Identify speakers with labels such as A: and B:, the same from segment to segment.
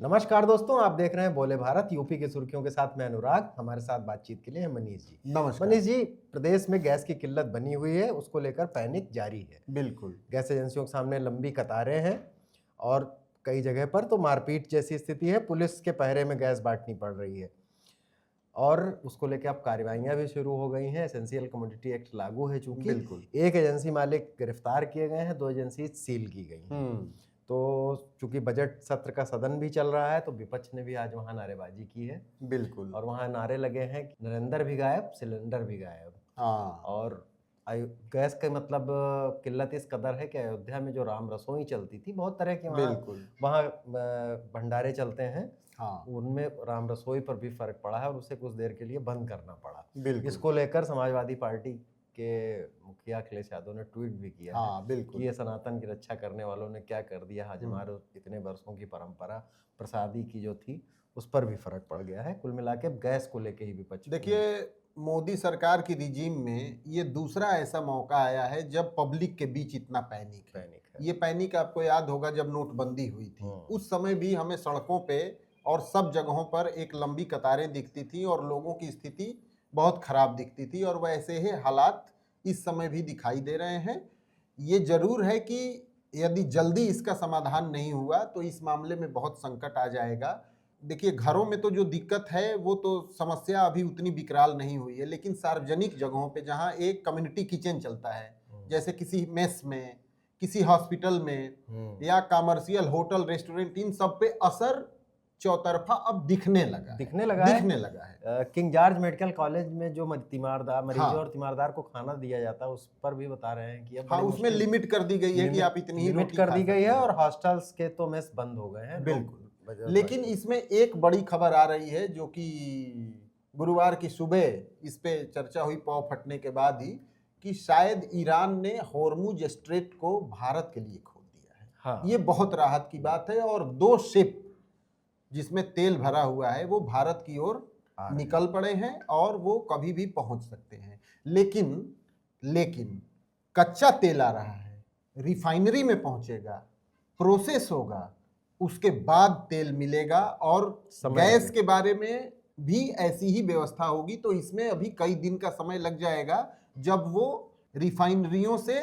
A: नमस्कार दोस्तों, आप देख रहे हैं बोले भारत। यूपी की सुर्खियों के साथ मैं अनुराग। हमारे साथ बातचीत के लिए है मनीष जी।
B: नमस्कार।
A: मनीष जी, प्रदेश में गैस की किल्लत बनी हुई है, उसको लेकर पैनिक जारी है।
B: बिल्कुल।
A: गैस एजेंसियों के सामने लंबी कतारें हैं और कई जगह पर तो मारपीट जैसी स्थिति है। पुलिस के पहरे में गैस बांटनी पड़ रही है और उसको लेकर अब कार्रवाइयां भी शुरू हो गई हैं। एसेंशियल कमोडिटी एक्ट लागू है। चूंकि
B: बिल्कुल।
A: एक एजेंसी मालिक गिरफ्तार किए गए हैं, 2 एजेंसी सील की गई हैं। तो चूंकि बजट सत्र का सदन भी चल रहा है, तो विपक्ष ने भी आज वहां नारेबाजी की है
B: बिल्कुल।
A: और वहां नारे लगे हैं कि नरेंद्र भी गायब, सिलेंडर भी गायब।
B: हाँ।
A: और गैस का मतलब किल्लत इस कदर है कि अयोध्या में जो राम रसोई चलती थी, बहुत तरह के
B: बिल्कुल।
A: वहाँ भंडारे चलते हैं,
B: हाँ।
A: उनमें राम रसोई पर भी फर्क पड़ा है और उसे कुछ देर के लिए बंद करना पड़ा।
B: बिल्कुल।
A: इसको लेकर समाजवादी पार्टी के मुखिया अखिलेश यादव ने ट्वीट भी किया है
B: हाँ, बिल्कुल।
A: कि ये सनातन की रक्षा करने वालों ने क्या कर दिया। आज हमारे इतने वर्षों की परंपरा प्रसादी की जो थी, उस पर भी फर्क पड़ गया है। कुल मिला के गैस को लेके ही विपक्ष।
B: देखिए, मोदी सरकार की रिजीम में ये दूसरा ऐसा मौका आया है जब पब्लिक के बीच इतना पैनिक है। ये पैनिक आपको याद होगा जब नोटबंदी हुई थी, उस समय भी हमें सड़कों पे और सब जगहों पर एक लंबी कतारें दिखती थी और लोगों की स्थिति बहुत खराब दिखती थी, और वैसे ही हालात इस समय भी दिखाई दे रहे हैं। ये जरूर है कि यदि जल्दी इसका समाधान नहीं हुआ तो इस मामले में बहुत संकट आ जाएगा। देखिए, घरों में तो जो दिक्कत है वो तो समस्या अभी उतनी विकराल नहीं हुई है, लेकिन सार्वजनिक जगहों पे जहाँ एक कम्युनिटी किचन चलता है, जैसे किसी मेस में, किसी हॉस्पिटल में या कमर्शियल होटल रेस्टोरेंट, इन सब पे असर चौतरफा अब दिखने लगा है।
A: किंग जॉर्ज मेडिकल कॉलेज में जो तीमारदार मरीजों
B: हाँ।
A: और तीमारदार को खाना दिया जाता है, उस पर भी बता रहे हैं कि अब
B: हाँ, उसमें लिमिट कर दी गई है कि आप इतनी ही
A: लिमिट
B: रोटी
A: कर
B: खा
A: दी गई
B: सकते
A: है
B: हैं।
A: और हॉस्टल्स के तो मेस बंद हो गए हैं।
B: बिल्कुल। लेकिन इसमें एक बड़ी खबर आ रही है जो कि गुरुवार की सुबह इस पे चर्चा हुई पौ फटने के बाद ही, कि शायद ईरान ने होर्मुज स्ट्रेट को भारत के लिए खोल दिया है।
A: हाँ।
B: ये बहुत राहत की बात है, और 2 शिप जिसमें तेल भरा हुआ है वो भारत की ओर निकल पड़े हैं और वो कभी भी पहुंच सकते हैं। लेकिन कच्चा तेल आ रहा है, रिफाइनरी में पहुंचेगा, प्रोसेस होगा, उसके बाद तेल मिलेगा, और गैस के बारे में भी ऐसी ही व्यवस्था होगी। तो इसमें अभी कई दिन का समय लग जाएगा जब वो रिफाइनरियों से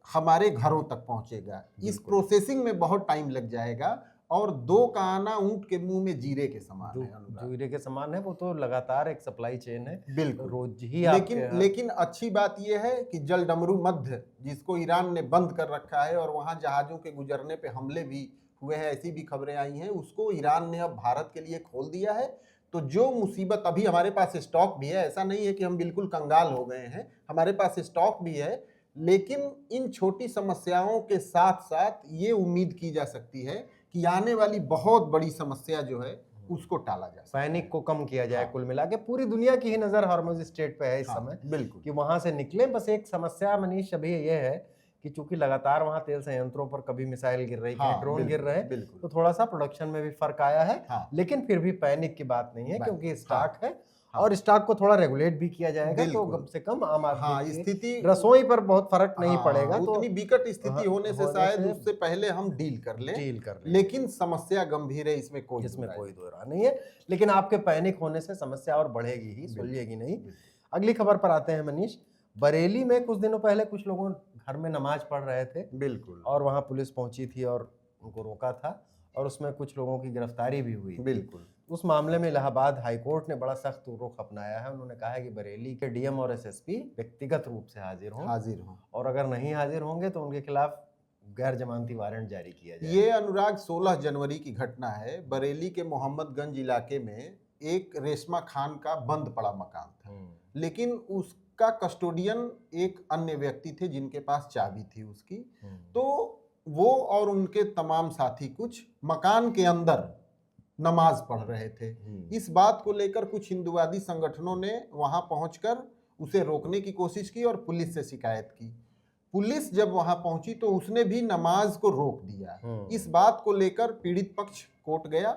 B: हमारे घरों तक पहुंचेगा। इस प्रोसेसिंग में बहुत टाइम लग जाएगा, और 2 का आना ऊंट के मुंह में जीरे के समान है।
A: जीरे के समान है, वो तो लगातार एक सप्लाई चेन है।
B: बिल्कुल।
A: रोज ही
B: लेकिन अच्छी बात यह है कि जलडमरू मध्य, जिसको ईरान ने बंद कर रखा है और वहां जहाजों के गुजरने पे हमले भी हुए हैं, ऐसी भी खबरें आई हैं, उसको ईरान ने अब भारत के लिए खोल दिया है। तो जो मुसीबत, अभी हमारे पास स्टॉक भी है, ऐसा नहीं है कि हम बिल्कुल कंगाल हो गए हैं, हमारे पास स्टॉक भी है। लेकिन इन छोटी समस्याओं के साथ साथ ये उम्मीद की जा सकती है कि आने वाली बहुत बड़ी समस्या जो है उसको टाला जा सकता है,
A: पैनिक को कम किया जाए।
B: हाँ।
A: कुल मिला के पूरी दुनिया की ही नजर हॉर्मुज स्ट्रेट पे है इस समय,
B: बिल्कुल,
A: कि वहां से निकले। बस एक समस्या मनीष अभी ये है कि चूंकि लगातार वहां तेल संयंत्रों पर कभी मिसाइल गिर रही है, ड्रोन गिर रहे हैं, तो थोड़ा सा प्रोडक्शन में भी फर्क आया है। लेकिन फिर भी पैनिक की बात नहीं है, क्योंकि स्टॉक है और स्टॉक को थोड़ा रेगुलेट भी किया जाएगा, तो कम से कम आम आदमी
B: स्थिति,
A: रसोई पर बहुत फर्क नहीं पड़ेगा। तो
B: उतनी विकट स्थिति होने से शायद उससे पहले हम डील कर लें। लेकिन समस्या गंभीर है, इसमें कोई
A: दो राय नहीं है। लेकिन आपके पैनिक होने से समस्या और बढ़ेगी ही, सुलझेगी नहीं। अगली खबर पर आते हैं मनीष। बरेली में कुछ दिनों पहले कुछ लोगों घर में नमाज पढ़ रहे थे,
B: बिल्कुल,
A: और वहां पुलिस पहुंची थी और उनको रोका था, और उसमें कुछ लोगों की गिरफ्तारी भी हुई।
B: बिल्कुल।
A: उस मामले में इलाहाबाद हाईकोर्ट ने बड़ा सख्त रुख अपनाया है। उन्होंने कहा है कि बरेली के डीएम और एसएसपी व्यक्तिगत रूप से हाजिर हों, और अगर नहीं हाजिर होंगे तो उनके खिलाफ गैर जमानती वारंट जारी किया जाए।
B: ये अनुराग 16 जनवरी की घटना है। बरेली के मोहम्मदगंज इलाके में एक रेशमा खान का बंद पड़ा मकान था, लेकिन उसका कस्टोडियन एक अन्य व्यक्ति थे जिनके पास चाबी थी उसकी। तो वो और उनके तमाम साथी कुछ मकान के अंदर नमाज पढ़ रहे थे। इस बात को लेकर कुछ हिंदुवादी संगठनों ने वहां पहुंचकर उसे रोकने की कोशिश की और पुलिस से शिकायत की। पुलिस जब वहां पहुंची तो उसने भी नमाज को रोक दिया। इस बात को लेकर पीड़ित पक्ष कोर्ट गया,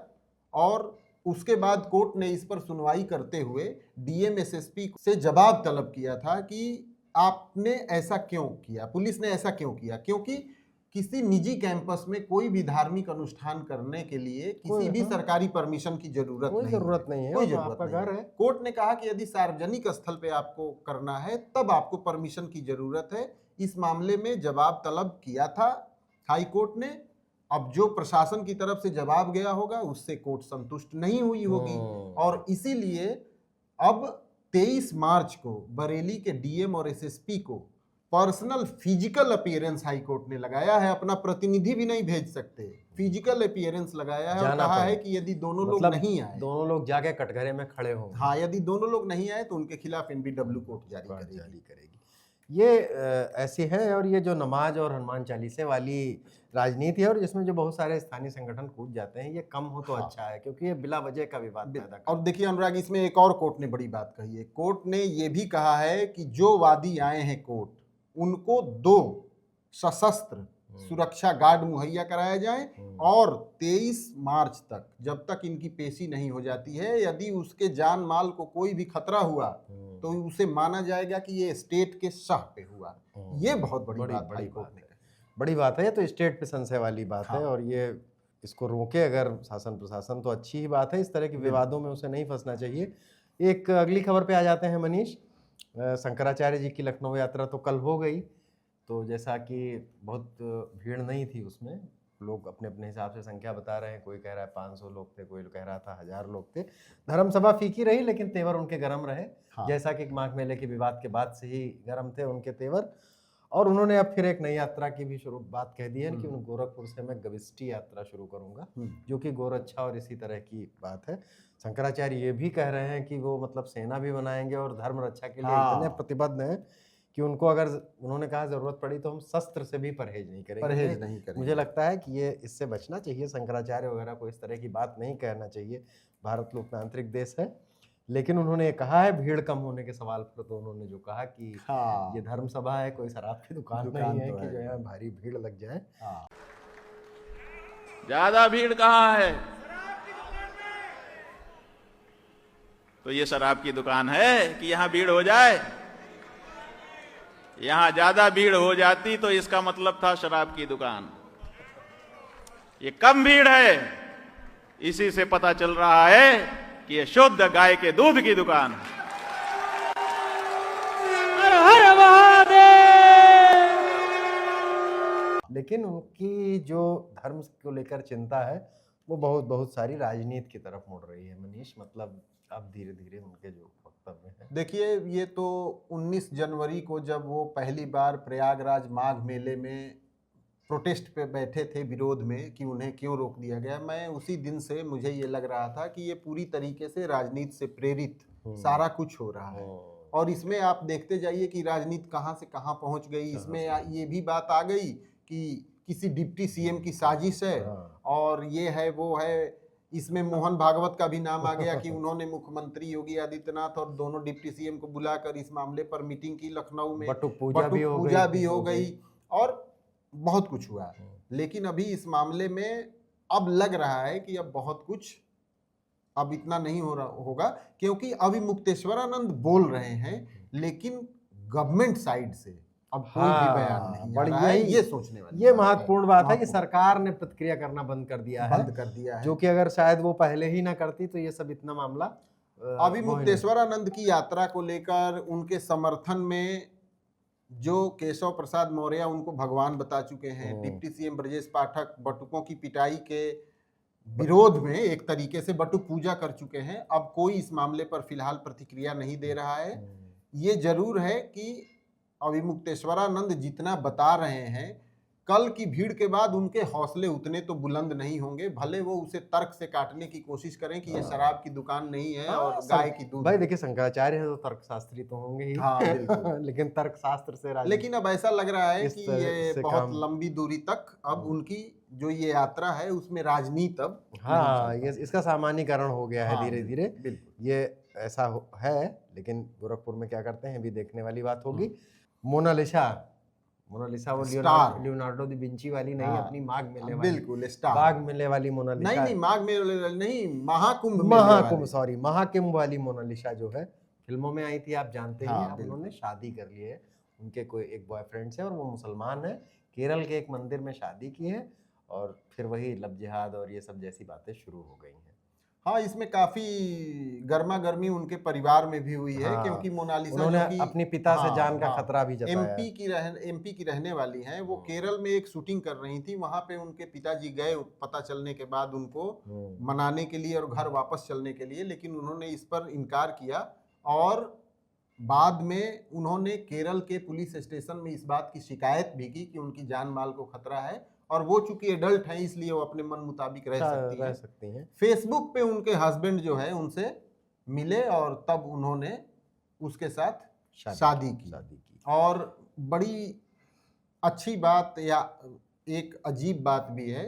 B: और उसके बाद कोर्ट ने इस पर सुनवाई करते हुए डीएम एसएसपी से जवाब तलब किया था कि आपने ऐसा क्यों किया, पुलिस ने ऐसा क्यों किया। क्योंकि किसी निजी कैंपस में कोई भी धार्मिक अनुष्ठान करने के लिए किसी भी सरकारी परमिशन की जरूरत
A: नहीं है,
B: कोई
A: जरूरत
B: जरूरत
A: नहीं है।
B: कोर्ट ने कहा कि यदि सार्वजनिक स्थल पे आपको करना है तब आपको परमिशन की जरूरत है। इस मामले में जवाब तलब किया था हाई कोर्ट ने। अब जो प्रशासन की तरफ से जवाब गया होगा उससे कोर्ट संतुष्ट नहीं हुई होगी और इसीलिए अब 23 मार्च को बरेली के डीएम और एसएसपी को personal physical appearance high court ने लगाया है। अपना प्रतिनिधि भी नहीं भेज सकते, फिजिकल अपीयरेंस लगाया है और कहा है कि यदि दोनों लोग नहीं आए,
A: दोनों लोग जाके कटघरे में खड़े हों,
B: हाँ, यदि दोनों लोग नहीं आए तो उनके खिलाफ एनबीडब्ल्यू कोर्ट जारी करेगी।
A: ये ऐसी है। और ये जो नमाज और हनुमान चालीसे वाली राजनीति है और जिसमें जो बहुत सारे स्थानीय संगठन कूद जाते हैं, ये कम हो तो अच्छा है, क्योंकि ये बिला वजह का विवाद पैदा करता है।
B: और देखिए अनुराग, इसमें एक और कोर्ट ने बड़ी बात कही है। कोर्ट ने ये भी कहा है कि जो वादी आए हैं कोर्ट, उनको 2 सशस्त्र सुरक्षा गार्ड मुहैया कराया जाए और 23 मार्च तक, जब तक इनकी पेशी नहीं हो जाती है, यदि उसके जान माल को कोई भी खतरा हुआ तो उसे माना जाएगा कि ये स्टेट के शाह पे हुआ। ये बहुत बड़ी बात है।
A: बड़ी बात है, ये तो स्टेट पे संशय वाली बात है और ये इसको रोके अगर शासन प्रशासन तो अच्छी ही बात है। इस तरह के विवादों में उसे नहीं फंसना चाहिए। एक अगली खबर पे आ जाते हैं मनीष। शंकराचार्य जी की लखनऊ यात्रा तो कल हो गई, तो जैसा कि बहुत भीड़ नहीं थी उसमें, लोग अपने अपने हिसाब से संख्या बता रहे हैं। कोई कह रहा है 500 लोग थे, कोई कह रहा था 1000 लोग थे। धर्म सभा फीकी रही लेकिन तेवर उनके गर्म रहे। हाँ। जैसा कि माघ मेले के विवाद के बाद से ही गर्म थे उनके तेवर। और उन्होंने अब फिर एक नई यात्रा की भी शुरू बात कह दी है कि उन गोरखपुर से मैं गविष्टि यात्रा शुरू करूंगा, जो कि गोरक्षा और इसी तरह की बात है। शंकराचार्य ये भी कह रहे हैं कि वो मतलब सेना भी बनाएंगे और धर्म रक्षा के लिए इतने प्रतिबद्ध हैं कि उनको अगर उन्होंने कहा जरूरत पड़ी तो हम शस्त्र से भी परहेज नहीं करेंगे। मुझे लगता है कि ये इससे बचना चाहिए। शंकराचार्य वगैरह को इस तरह की बात नहीं कहना चाहिए। भारत लोकतांत्रिक देश है। लेकिन उन्होंने ये कहा है भीड़ कम होने के सवाल पर, तो उन्होंने जो कहा कि हाँ, ये धर्म सभा है, कोई शराब की दुकान नहीं है कि जो यहाँ भारी भीड़ लग जाए। हाँ।
C: ज्यादा भीड़ कहाँ है? तो ये शराब की दुकान है कि यहाँ भीड़ हो जाए? यहां ज्यादा भीड़ हो जाती तो इसका मतलब था शराब की दुकान। ये कम भीड़ है, इसी से पता चल रहा है कि ये शुद्ध गाय के दूध की दुकान है।
A: हर हर महादेव। लेकिन उनकी जो धर्म को लेकर चिंता है वो बहुत सारी राजनीति की तरफ मुड़ रही है मनीष। मतलब अब धीरे धीरे उनके जो वक्तव्य है,
B: देखिए ये तो 19 जनवरी को जब वो पहली बार प्रयागराज माघ मेले में प्रोटेस्ट पे बैठे थे विरोध में कि उन्हें क्यों रोक दिया गया, मैं उसी दिन से मुझे ये लग रहा था कि ये पूरी तरीके से राजनीति से प्रेरित सारा कुछ हो रहा है। और इसमें आप देखते जाइए कि राजनीति कहाँ से कहाँ पहुँच गई। इसमें ये भी बात आ गई कि किसी डिप्टी सीएम की साजिश है और ये है वो है। इसमें मोहन भागवत का भी नाम आ गया कि उन्होंने मुख्यमंत्री योगी आदित्यनाथ और दोनों डिप्टी सीएम को बुलाकर इस मामले पर मीटिंग की लखनऊ में,
A: बटुक पूजा भी हो गई
B: और बहुत कुछ हुआ। लेकिन अभी इस मामले में अब लग रहा है कि अब बहुत कुछ अब इतना नहीं हो रहा होगा, क्योंकि अभी मुक्तेश्वरानंद बोल रहे हैं लेकिन गवर्नमेंट साइड से अब कोई भी बयान नहीं आ रहा है। ये सोचने वाली
A: ये महत्वपूर्ण बात है कि सरकार ने प्रतिक्रिया करना बंद कर दिया है, जो कि अगर शायद वो पहले ही ना करती तो ये सब इतना मामला
B: अभी मुक्तेश्वरानंद की यात्रा को लेकर उनके समर्थन में जो केशव प्रसाद मौर्य उनको भगवान बता चुके हैं, डिप्टी सीएम ब्रजेश पाठक बटुकों की पिटाई के विरोध में एक तरीके से बटुक पूजा कर चुके हैं। अब कोई इस मामले पर फिलहाल प्रतिक्रिया नहीं दे रहा है। ये जरूर है कि अभी मुक्तेश्वरानंद जितना बता रहे हैं, कल की भीड़ के बाद उनके हौसले उतने तो बुलंद नहीं होंगे। भले वो उसे तर्क से काटने की कोशिश करें कि ये शराब की दुकान नहीं है और गाय की दूध।
A: भाई देखिए शंकराचार्य है तो तर्कशास्त्री तो होंगे ही।
B: हाँ बिल्कुल।
A: लेकिन तर्कशास्त्र से
B: लेकिन अब ऐसा लग रहा है कि ये बहुत लंबी दूरी तक अब उनकी जो ये यात्रा है उसमें राजनीति अब
A: ये इसका सामान्यकरण हो गया है धीरे धीरे। ये ऐसा है। लेकिन गोरखपुर में क्या करते हैं भी देखने वाली बात होगी। मोनालिसा वो लियोनार्डो दी विंची वाली नहीं, अपनी माघ मेले वाली।
B: बिल्कुल स्टार
A: माघ मेले वाली मोनालिसा
B: नहीं माघ मेले नहीं,
A: महाकुंभ वाली मोनालिसा जो है फिल्मों में आई थी, आप जानते हैं। अब उन्होंने शादी कर ली है उनके कोई एक बॉयफ्रेंड से और वो मुसलमान है, केरल के एक मंदिर में शादी की है और फिर वही लव जिहाद और ये सब जैसी बातें शुरू हो गई हैं।
B: हाँ, इसमें काफी गर्मा गर्मी उनके परिवार में भी हुई है। क्योंकि मोनालिसा
A: उन्होंने
B: जो कि
A: अपनी पिता से जान का खतरा भी जताया।
B: एमपी की रहने वाली हैं, वो केरल में एक शूटिंग कर रही थी, वहां पे उनके पिताजी गए पता चलने के बाद उनको मनाने के लिए और घर वापस चलने के लिए, लेकिन उन्होंने इस पर इनकार किया और बाद में उन्होंने केरल के पुलिस स्टेशन में इस बात की शिकायत भी की कि उनकी जान माल को खतरा है, और वो चूंकि एडल्ट हैं इसलिए वो अपने मन मुताबिक रह सकती हैं। फेसबुक पे उनके हस्बैंड जो है उनसे मिले और तब उन्होंने उसके साथ शादी की। और बड़ी अच्छी बात या एक अजीब बात भी है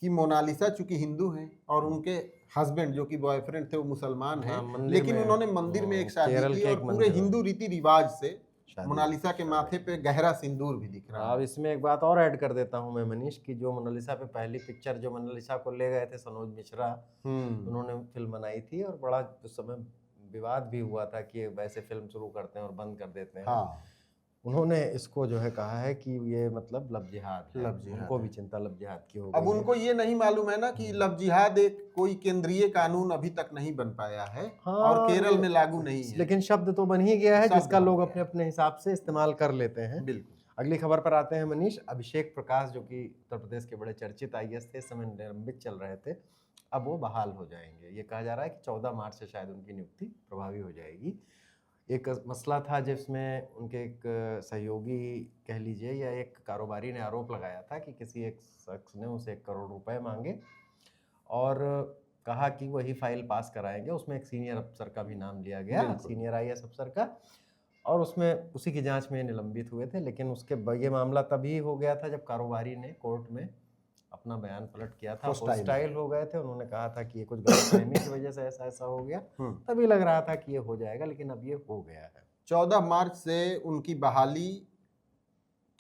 B: कि मोनालिसा चूंकि हिंदू हैं और उनके हस्बैंड जो कि बॉयफ्रेंड थे वो मुसलमान हैं, लेकिन उन्होंने मंदिर में एक शादी की और पूरे हिंदू रीति रिवाज से मोनालिसा के माथे पे गहरा सिंदूर भी दिख रहा है।
A: अब इसमें एक बात और ऐड कर देता हूं मैं मनीष, कि जो मोनालिसा पे पहली पिक्चर जो मोनालिसा को ले गए थे सनोज मिश्रा, उन्होंने फिल्म बनाई थी और बड़ा उस समय विवाद भी हुआ था कि वैसे फिल्म शुरू करते हैं और बंद कर देते हैं।
B: हाँ।
A: उन्होंने इसको जो है कहा है कि ये मतलब लव जिहाद है, उनको भी चिंता लव जिहाद की हो गई।
B: अब उनको ये नहीं मालूम है ना कि लव जिहाद एक कोई केंद्रीय कानून अभी तक नहीं बन पाया है। हाँ, और केरल में लागू नहीं है,
A: लेकिन शब्द तो बन ही गया है जिसका लोग अपने अपने हिसाब से इस्तेमाल कर लेते हैं।
B: बिल्कुल।
A: अगली खबर पर आते हैं मनीष। अभिषेक प्रकाश जो कि उत्तर प्रदेश के बड़े चर्चित आईएएस थे, इस समय निलंबित चल रहे थे, अब वो बहाल हो जाएंगे। ये कहा जा रहा है कि 14 मार्च से शायद उनकी नियुक्ति प्रभावी हो जाएगी। एक मसला था जिसमें उनके एक सहयोगी कह लीजिए या एक कारोबारी ने आरोप लगाया था कि किसी एक शख्स ने उसे 1 करोड़ रुपए मांगे और कहा कि वही फाइल पास कराएंगे। उसमें एक सीनियर अफसर का भी नाम लिया गया, सीनियर आईएएस अफसर का, और उसमें उसी की जांच में निलंबित हुए थे। लेकिन उसके ये मामला तभी हो गया था जब कारोबारी ने कोर्ट में अपना बयान पलट किया था, हॉस्टाइल हो गए थे। उन्होंने कहा था कि ये कुछ गलतफहमी की वजह से ऐसा हो गया, तभी लग रहा था कि ये हो जाएगा, लेकिन अब ये हो गया है।
B: 14 मार्च से उनकी बहाली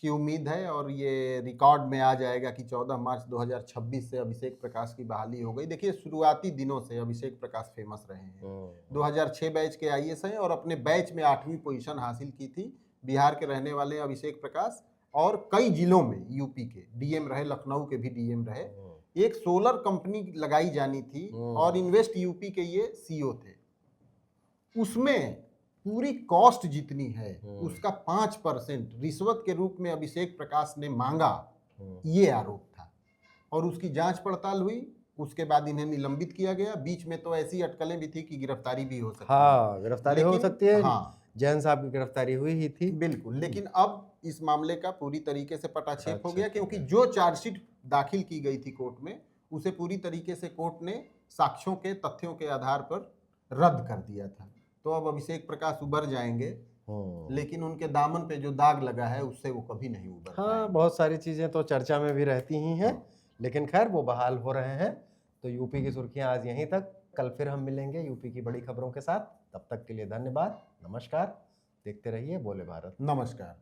B: की उम्मीद है और ये रिकॉर्ड में आ जाएगा कि 14 मार्च 2026 से अभिषेक प्रकाश की बहाली हो गई। देखिए, शुरुआती दिनों से अभिषेक प्रकाश फेमस रहे हैं। 2006 बैच के आईएएस हैं और अपने बैच में 8वीं पोजीशन हासिल की थी। बिहार के रहने वाले अभिषेक प्रकाश और कई जिलों में यूपी के डीएम रहे, लखनऊ के भी डीएम रहे। एक सोलर कंपनी लगाई जानी थी और इन्वेस्ट यूपी के ये सीईओ थे। उसमें पूरी कॉस्ट जितनी है उसका 5% रिश्वत के रूप में अभिषेक प्रकाश ने मांगा, ये आरोप था। और उसकी जांच पड़ताल हुई, उसके बाद इन्हें निलंबित किया गया। बीच में तो ऐसी अटकलें भी थी कि गिरफ्तारी भी हो सकती है।
A: गिरफ्तारी हो सकती है। हाँ, जैन साहब की गिरफ्तारी हुई ही थी।
B: बिल्कुल। लेकिन अब इस मामले का पूरी तरीके से पटाक्षेप हो गया, क्योंकि जो चार्जशीट दाखिल की गई थी कोर्ट में, उसे पूरी तरीके से कोर्ट ने साक्ष्यों के, तथ्यों के आधार पर रद्द कर दिया था। तो अब अभिषेक प्रकाश उबर जाएंगे, लेकिन उनके दामन पे जो दाग लगा है उससे वो कभी नहीं उबर पाएंगे।
A: बहुत सारी चीजें तो चर्चा में भी रहती ही हैं, लेकिन खैर वो बहाल हो रहे हैं। तो यूपी की सुर्खियां आज यहीं तक। कल फिर हम मिलेंगे यूपी की बड़ी खबरों के साथ। तब तक के लिए धन्यवाद, नमस्कार। देखते रहिए बोले भारत।
B: नमस्कार।